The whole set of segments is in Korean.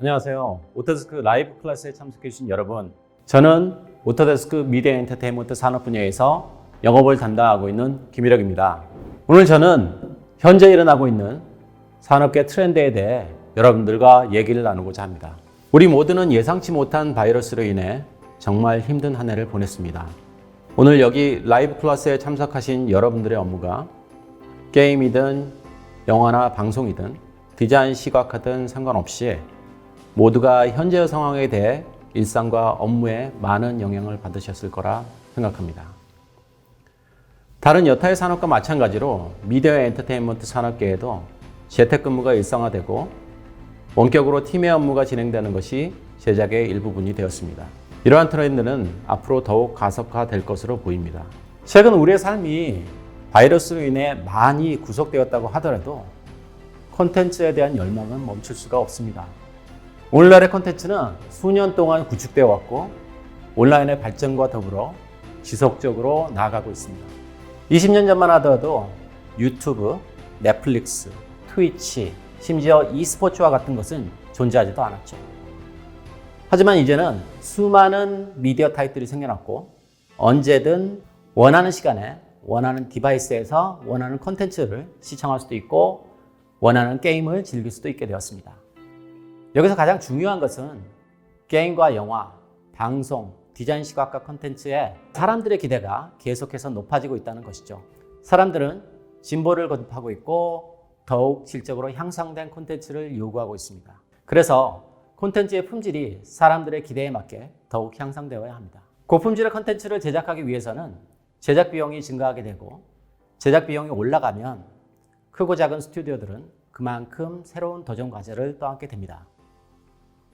안녕하세요. 오토데스크 라이브 클래스에 참석해 주신 여러분, 저는 오토데스크 미디어 엔터테인먼트 산업 분야에서 영업을 담당하고 있는 김일혁입니다. 오늘 저는 현재 일어나고 있는 산업계 트렌드에 대해 여러분들과 얘기를 나누고자 합니다. 우리 모두는 예상치 못한 바이러스로 인해 정말 힘든 한 해를 보냈습니다. 오늘 여기 라이브 클래스에 참석하신 여러분들의 업무가 게임이든 영화나 방송이든 디자인 시각하든 상관없이 모두가 현재의 상황에 대해 일상과 업무에 많은 영향을 받으셨을 거라 생각합니다. 다른 여타의 산업과 마찬가지로 미디어 엔터테인먼트 산업계에도 재택근무가 일상화되고 원격으로 팀의 업무가 진행되는 것이 제작의 일부분이 되었습니다. 이러한 트렌드는 앞으로 더욱 가속화될 것으로 보입니다. 최근 우리의 삶이 바이러스로 인해 많이 구속되었다고 하더라도 콘텐츠에 대한 열망은 멈출 수가 없습니다. 오늘날의 콘텐츠는 수년 동안 구축되어 왔고 온라인의 발전과 더불어 지속적으로 나아가고 있습니다. 20년 전만 하더라도 유튜브, 넷플릭스, 트위치, 심지어 e스포츠와 같은 것은 존재하지도 않았죠. 하지만 이제는 수많은 미디어 타입들이 생겨났고 언제든 원하는 시간에 원하는 디바이스에서 원하는 콘텐츠를 시청할 수도 있고 원하는 게임을 즐길 수도 있게 되었습니다. 여기서 가장 중요한 것은 게임과 영화, 방송, 디자인 시각과 콘텐츠에 사람들의 기대가 계속해서 높아지고 있다는 것이죠. 사람들은 진보를 거듭하고 있고 더욱 질적으로 향상된 콘텐츠를 요구하고 있습니다. 그래서 콘텐츠의 품질이 사람들의 기대에 맞게 더욱 향상되어야 합니다. 고품질의 콘텐츠를 제작하기 위해서는 제작 비용이 증가하게 되고 제작 비용이 올라가면 크고 작은 스튜디오들은 그만큼 새로운 도전 과제를 떠안게 됩니다.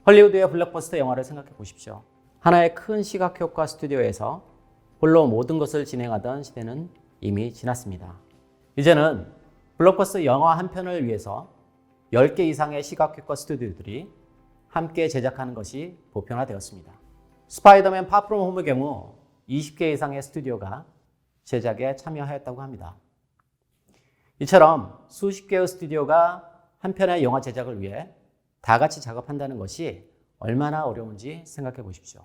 헐리우드의 블록버스터 영화를 생각해 보십시오. 하나의 큰 시각효과 스튜디오에서 홀로 모든 것을 진행하던 시대는 이미 지났습니다. 이제는 블록버스터 영화 한 편을 위해서 10개 이상의 시각효과 스튜디오들이 함께 제작하는 것이 보편화되었습니다. 스파이더맨 파프롬 홈의 경우 20개 이상의 스튜디오가 제작에 참여하였다고 합니다. 이처럼 수십 개의 스튜디오가 한 편의 영화 제작을 위해 다 같이 작업한다는 것이 얼마나 어려운지 생각해 보십시오.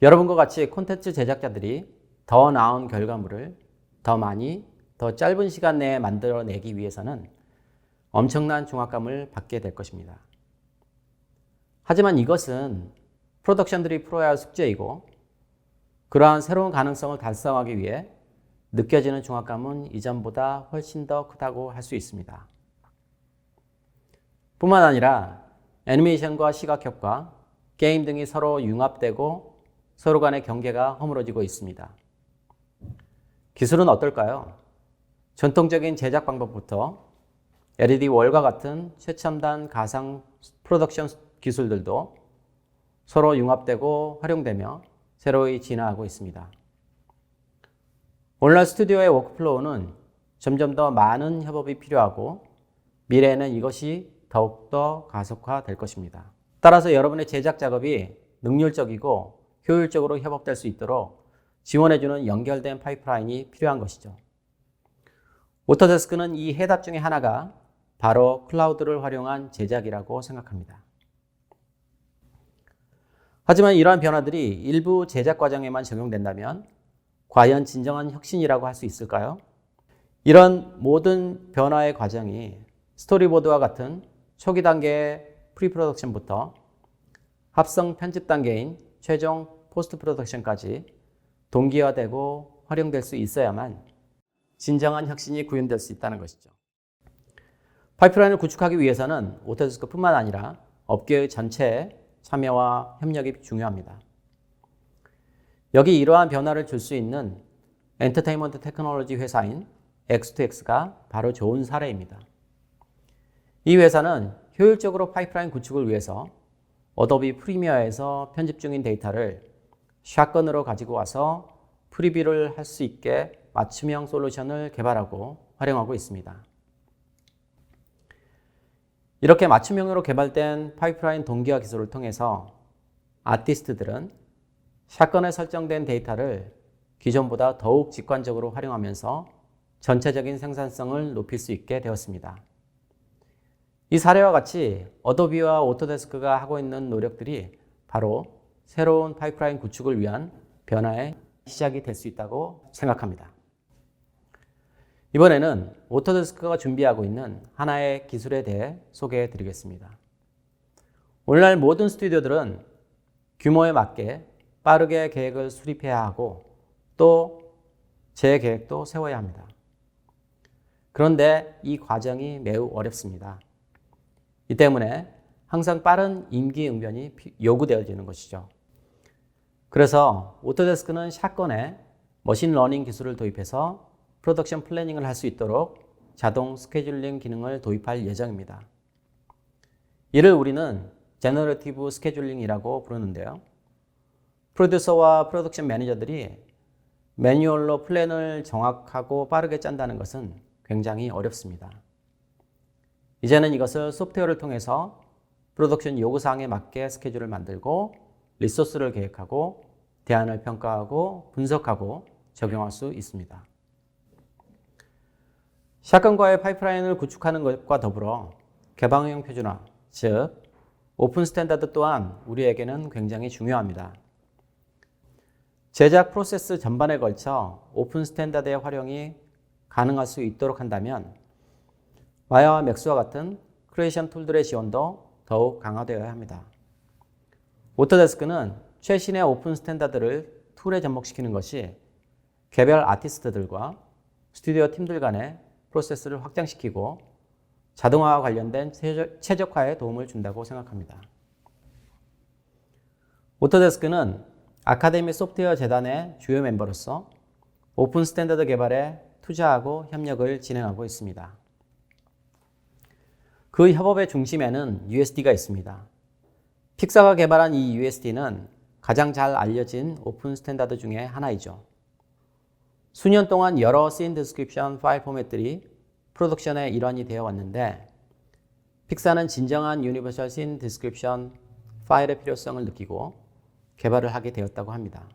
여러분과 같이 콘텐츠 제작자들이 더 나은 결과물을 더 많이, 더 짧은 시간 내에 만들어내기 위해서는 엄청난 중압감을 받게 될 것입니다. 하지만 이것은 프로덕션들이 풀어야 할 숙제이고 그러한 새로운 가능성을 달성하기 위해 느껴지는 중압감은 이전보다 훨씬 더 크다고 할 수 있습니다. 뿐만 아니라 애니메이션과 시각효과, 게임 등이 서로 융합되고 서로 간의 경계가 허물어지고 있습니다. 기술은 어떨까요? 전통적인 제작 방법부터 LED 월과 같은 최첨단 가상 프로덕션 기술들도 서로 융합되고 활용되며 새로이 진화하고 있습니다. 오늘날 스튜디오의 워크플로우는 점점 더 많은 협업이 필요하고 미래에는 이것이 더욱더 가속화될 것입니다. 따라서 여러분의 제작 작업이 능률적이고 효율적으로 협업될 수 있도록 지원해주는 연결된 파이프라인이 필요한 것이죠. 오토데스크는 이 해답 중에 하나가 바로 클라우드를 활용한 제작이라고 생각합니다. 하지만 이러한 변화들이 일부 제작 과정에만 적용된다면 과연 진정한 혁신이라고 할 수 있을까요? 이런 모든 변화의 과정이 스토리보드와 같은 초기 단계의 프리프로덕션부터 합성 편집 단계인 최종 포스트 프로덕션까지 동기화되고 활용될 수 있어야만 진정한 혁신이 구현될 수 있다는 것이죠. 파이프라인을 구축하기 위해서는 오토데스크뿐만 아니라 업계의 전체의 참여와 협력이 중요합니다. 여기 이러한 변화를 줄 수 있는 엔터테인먼트 테크놀로지 회사인 X2X가 바로 좋은 사례입니다. 이 회사는 효율적으로 파이프라인 구축을 위해서 어도비 프리미어에서 편집 중인 데이터를 샷건으로 가지고 와서 프리뷰를 할 수 있게 맞춤형 솔루션을 개발하고 활용하고 있습니다. 이렇게 맞춤형으로 개발된 파이프라인 동기화 기술을 통해서 아티스트들은 샷건에 설정된 데이터를 기존보다 더욱 직관적으로 활용하면서 전체적인 생산성을 높일 수 있게 되었습니다. 이 사례와 같이 어도비와 오토데스크가 하고 있는 노력들이 바로 새로운 파이프라인 구축을 위한 변화의 시작이 될 수 있다고 생각합니다. 이번에는 오토데스크가 준비하고 있는 하나의 기술에 대해 소개해 드리겠습니다. 오늘날 모든 스튜디오들은 규모에 맞게 빠르게 계획을 수립해야 하고 또 재계획도 세워야 합니다. 그런데 이 과정이 매우 어렵습니다. 이 때문에 항상 빠른 임기응변이 요구되어지는 것이죠. 그래서 오토데스크는 샷건에 머신러닝 기술을 도입해서 프로덕션 플래닝을 할 수 있도록 자동 스케줄링 기능을 도입할 예정입니다. 이를 우리는 제너러티브 스케줄링이라고 부르는데요. 프로듀서와 프로덕션 매니저들이 매뉴얼로 플랜을 정확하고 빠르게 짠다는 것은 굉장히 어렵습니다. 이제는 이것을 소프트웨어를 통해서 프로덕션 요구사항에 맞게 스케줄을 만들고 리소스를 계획하고 대안을 평가하고 분석하고 적용할 수 있습니다. 샷건과의 파이프라인을 구축하는 것과 더불어 개방형 표준화, 즉 오픈 스탠다드 또한 우리에게는 굉장히 중요합니다. 제작 프로세스 전반에 걸쳐 오픈 스탠다드의 활용이 가능할 수 있도록 한다면 마야와 맥스와 같은 크리에이션 툴들의 지원도 더욱 강화되어야 합니다. 오토데스크는 최신의 오픈 스탠다드를 툴에 접목시키는 것이 개별 아티스트들과 스튜디오 팀들 간의 프로세스를 확장시키고 자동화와 관련된 최적화에 도움을 준다고 생각합니다. 오토데스크는 아카데미 소프트웨어 재단의 주요 멤버로서 오픈 스탠다드 개발에 투자하고 협력을 진행하고 있습니다. 그 협업의 중심에는 USD가 있습니다. 픽사가 개발한 이 USD는 가장 잘 알려진 오픈 스탠다드 중에 하나이죠. 수년 동안 여러 씬 디스크립션 파일 포맷들이 프로덕션의 일환이 되어 왔는데 픽사는 진정한 유니버설 씬 디스크립션 파일의 필요성을 느끼고 개발을 하게 되었다고 합니다.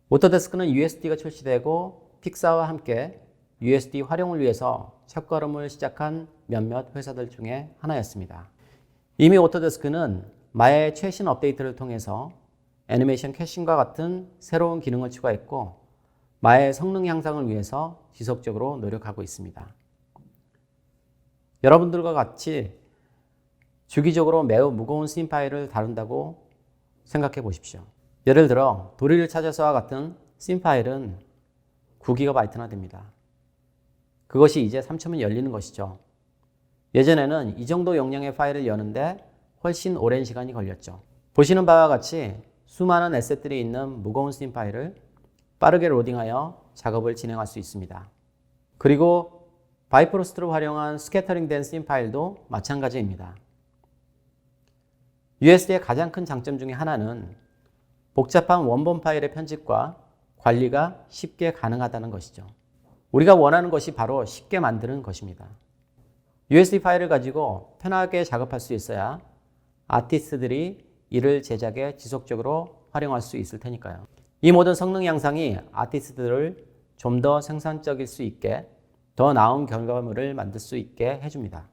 오토데스크는 USD가 출시되고 픽사와 함께 USD 활용을 위해서 첫걸음을 시작한 몇몇 회사들 중에 하나였습니다. 이미 오토데스크는 마야의 최신 업데이트를 통해서 애니메이션 캐싱과 같은 새로운 기능을 추가했고 마야의 성능 향상을 위해서 지속적으로 노력하고 있습니다. 여러분들과 같이 주기적으로 매우 무거운 씬 파일을 다룬다고 생각해 보십시오. 예를 들어 도리를 찾아서와 같은 씬 파일은 9GB나 됩니다. 그것이 이제 3,000원 열리는 것이죠. 예전에는 이 정도 용량의 파일을 여는데 훨씬 오랜 시간이 걸렸죠. 보시는 바와 같이 수많은 에셋들이 있는 무거운 씬 파일을 빠르게 로딩하여 작업을 진행할 수 있습니다. 그리고 바이프로스트를 활용한 스캐터링된 씬 파일도 마찬가지입니다. USD의 가장 큰 장점 중에 하나는 복잡한 원본 파일의 편집과 관리가 쉽게 가능하다는 것이죠. 우리가 원하는 것이 바로 쉽게 만드는 것입니다. USD 파일을 가지고 편하게 작업할 수 있어야 아티스트들이 이를 제작에 지속적으로 활용할 수 있을 테니까요. 이 모든 성능 향상이 아티스트들을 좀 더 생산적일 수 있게 더 나은 결과물을 만들 수 있게 해줍니다.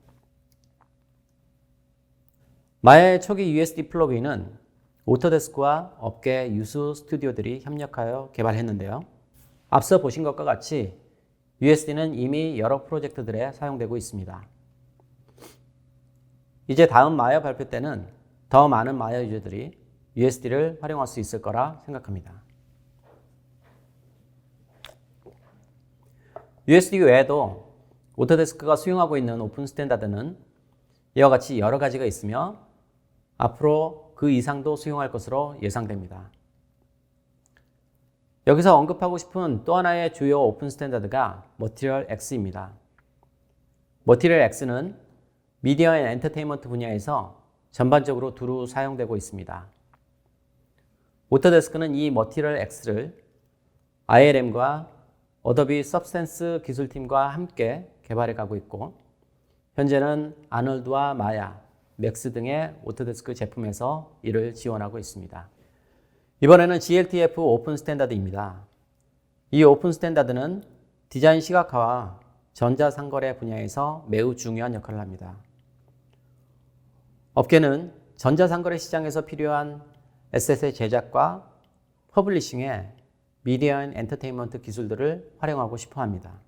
마야의 초기 USD 플러그인은 오토데스크와 업계 유수 스튜디오들이 협력하여 개발했는데요. 앞서 보신 것과 같이 USD는 이미 여러 프로젝트들에 사용되고 있습니다. 이제 다음 마야 발표 때는 더 많은 마야 유저들이 USD를 활용할 수 있을 거라 생각합니다. USD 외에도 오토데스크가 수용하고 있는 오픈 스탠다드는 이와 같이 여러 가지가 있으며 앞으로 그 이상도 수용할 것으로 예상됩니다. 여기서 언급하고 싶은 또 하나의 주요 오픈 스탠다드가 머티리얼 X입니다. 머티리얼 X는 미디어 앤 엔터테인먼트 분야에서 전반적으로 두루 사용되고 있습니다. 오토데스크는 이 머티리얼 X를 ILM과 어도비 서브스탠스 기술팀과 함께 개발해 가고 있고 현재는 아놀드와 마야, 맥스 등의 오토데스크 제품에서 이를 지원하고 있습니다. 이번에는 GLTF 오픈 스탠다드입니다. 이 오픈 스탠다드는 디자인 시각화와 전자상거래 분야에서 매우 중요한 역할을 합니다. 업계는 전자상거래 시장에서 필요한 에셋의 제작과 퍼블리싱에 미디어 앤 엔터테인먼트 기술들을 활용하고 싶어 합니다.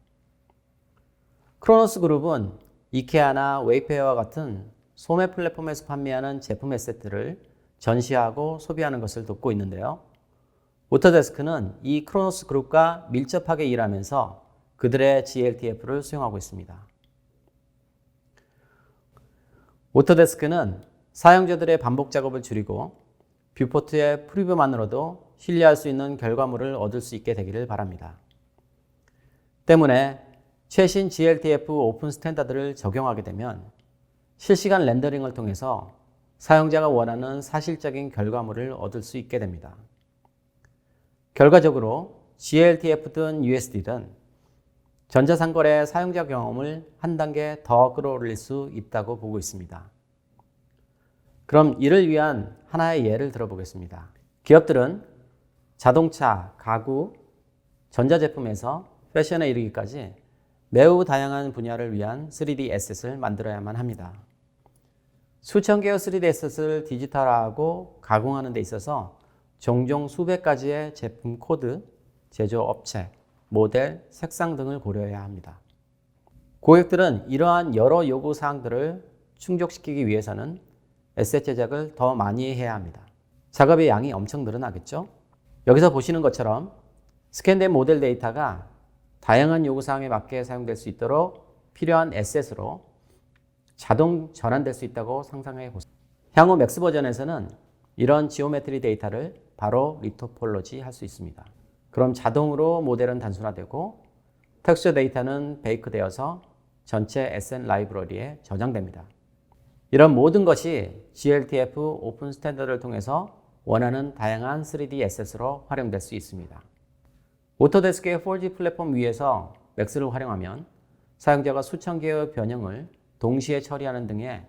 크로노스 그룹은 이케아나 웨이페어와 같은 소매 플랫폼에서 판매하는 제품 에셋들을 전시하고 소비하는 것을 돕고 있는데요. 오토데스크는 이 크로노스 그룹과 밀접하게 일하면서 그들의 GLTF를 수용하고 있습니다. 오토데스크는 사용자들의 반복 작업을 줄이고 뷰포트의 프리뷰만으로도 신뢰할 수 있는 결과물을 얻을 수 있게 되기를 바랍니다. 때문에 최신 GLTF 오픈 스탠다드를 적용하게 되면 실시간 렌더링을 통해서 사용자가 원하는 사실적인 결과물을 얻을 수 있게 됩니다. 결과적으로 GLTF든 USD든 전자상거래 사용자 경험을 한 단계 더 끌어올릴 수 있다고 보고 있습니다. 그럼 이를 위한 하나의 예를 들어보겠습니다. 기업들은 자동차, 가구, 전자제품에서 패션에 이르기까지 매우 다양한 분야를 위한 3D 에셋을 만들어야만 합니다. 수천 개의 3D 에셋을 디지털화하고 가공하는 데 있어서 종종 수백 가지의 제품 코드, 제조 업체, 모델, 색상 등을 고려해야 합니다. 고객들은 이러한 여러 요구 사항들을 충족시키기 위해서는 에셋 제작을 더 많이 해야 합니다. 작업의 양이 엄청 늘어나겠죠? 여기서 보시는 것처럼 스캔된 모델 데이터가 다양한 요구사항에 맞게 사용될 수 있도록 필요한 에셋으로 자동 전환될 수 있다고 상상해 보세요. 향후 맥스 버전에서는 이런 지오메트리 데이터를 바로 리토폴로지 할 수 있습니다. 그럼 자동으로 모델은 단순화되고 텍스처 데이터는 베이크되어서 전체 에셋 라이브러리에 저장됩니다. 이런 모든 것이 GLTF 오픈 스탠더드를 통해서 원하는 다양한 3D 에셋으로 활용될 수 있습니다. 오토데스크의 4G 플랫폼 위에서 맥스를 활용하면 사용자가 수천 개의 변형을 동시에 처리하는 등의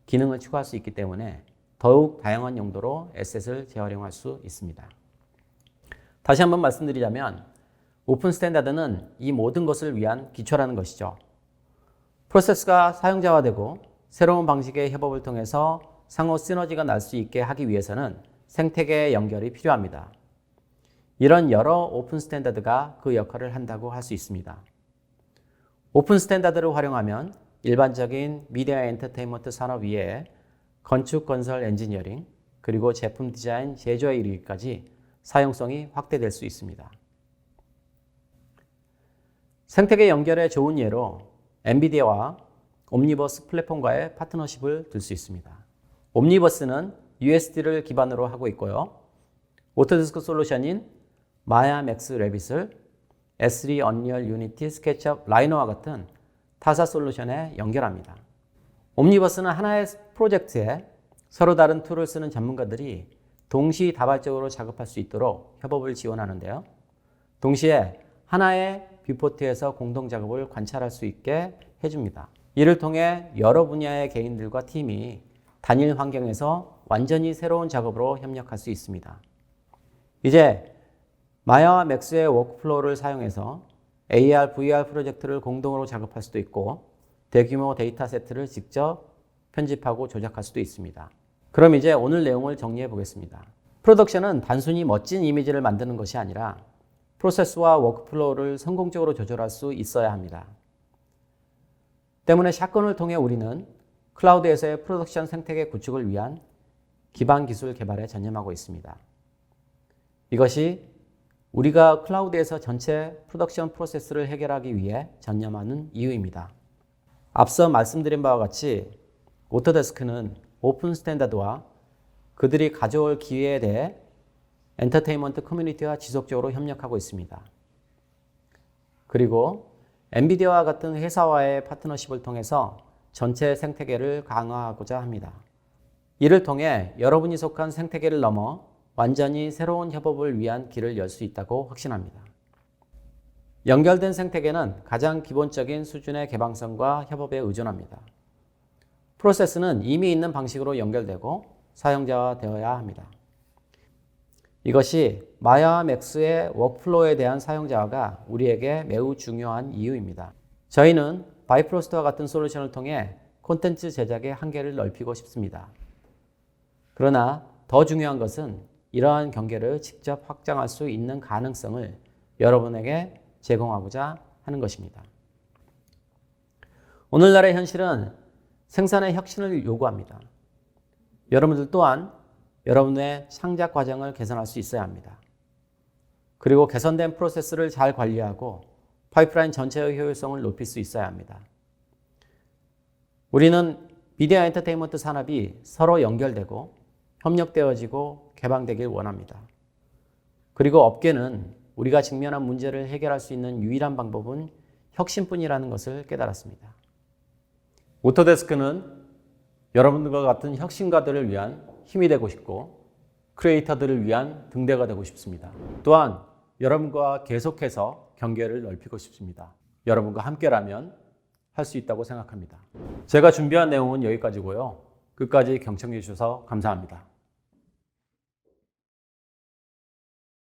기능을 추가할 수 있기 때문에 더욱 다양한 용도로 에셋을 재활용할 수 있습니다. 다시 한번 말씀드리자면 오픈 스탠다드는 이 모든 것을 위한 기초라는 것이죠. 프로세스가 사용자화되고 새로운 방식의 협업을 통해서 상호 시너지가 날 수 있게 하기 위해서는 생태계의 연결이 필요합니다. 이런 여러 오픈 스탠다드가 그 역할을 한다고 할 수 있습니다. 오픈 스탠다드를 활용하면 일반적인 미디어 엔터테인먼트 산업 위에 건축, 건설, 엔지니어링, 그리고 제품 디자인, 제조에 이르기까지 사용성이 확대될 수 있습니다. 생태계 연결의 좋은 예로 엔비디아와 옴니버스 플랫폼과의 파트너십을 들 수 있습니다. 옴니버스는 USD를 기반으로 하고 있고요. 오토데스크 솔루션인 마야 맥스 레빗을 S3 언리얼 유니티 스케치업 라이너와 같은 타사 솔루션에 연결합니다. 옴니버스는 하나의 프로젝트에 서로 다른 툴을 쓰는 전문가들이 동시다발적으로 작업할 수 있도록 협업을 지원하는데요. 동시에 하나의 뷰포트에서 공동 작업을 관찰할 수 있게 해줍니다. 이를 통해 여러 분야의 개인들과 팀이 단일 환경에서 완전히 새로운 작업으로 협력할 수 있습니다. 이제 마야와 맥스의 워크플로우를 사용해서 AR, VR 프로젝트를 공동으로 작업할 수도 있고 대규모 데이터 세트를 직접 편집하고 조작할 수도 있습니다. 그럼 이제 오늘 내용을 정리해 보겠습니다. 프로덕션은 단순히 멋진 이미지를 만드는 것이 아니라 프로세스와 워크플로우를 성공적으로 조절할 수 있어야 합니다. 때문에 샷건을 통해 우리는 클라우드에서의 프로덕션 생태계 구축을 위한 기반 기술 개발에 전념하고 있습니다. 이것이 우리가 클라우드에서 전체 프로덕션 프로세스를 해결하기 위해 전념하는 이유입니다. 앞서 말씀드린 바와 같이 오토데스크는 오픈 스탠다드와 그들이 가져올 기회에 대해 엔터테인먼트 커뮤니티와 지속적으로 협력하고 있습니다. 그리고 엔비디아와 같은 회사와의 파트너십을 통해서 전체 생태계를 강화하고자 합니다. 이를 통해 여러분이 속한 생태계를 넘어 완전히 새로운 협업을 위한 길을 열 수 있다고 확신합니다. 연결된 생태계는 가장 기본적인 수준의 개방성과 협업에 의존합니다. 프로세스는 이미 있는 방식으로 연결되고 사용자화되어야 합니다. 이것이 마야 맥스의 워크플로우에 대한 사용자화가 우리에게 매우 중요한 이유입니다. 저희는 바이프로스트와 같은 솔루션을 통해 콘텐츠 제작의 한계를 넓히고 싶습니다. 그러나 더 중요한 것은 이러한 경계를 직접 확장할 수 있는 가능성을 여러분에게 제공하고자 하는 것입니다. 오늘날의 현실은 생산의 혁신을 요구합니다. 여러분들 또한 여러분의 창작 과정을 개선할 수 있어야 합니다. 그리고 개선된 프로세스를 잘 관리하고 파이프라인 전체의 효율성을 높일 수 있어야 합니다. 우리는 미디어 엔터테인먼트 산업이 서로 연결되고 협력되어지고 개방되길 원합니다. 그리고 업계는 우리가 직면한 문제를 해결할 수 있는 유일한 방법은 혁신뿐이라는 것을 깨달았습니다. 오토데스크는 여러분들과 같은 혁신가들을 위한 힘이 되고 싶고 크리에이터들을 위한 등대가 되고 싶습니다. 또한 여러분과 계속해서 경계를 넓히고 싶습니다. 여러분과 함께라면 할 수 있다고 생각합니다. 제가 준비한 내용은 여기까지고요. 끝까지 경청해 주셔서 감사합니다.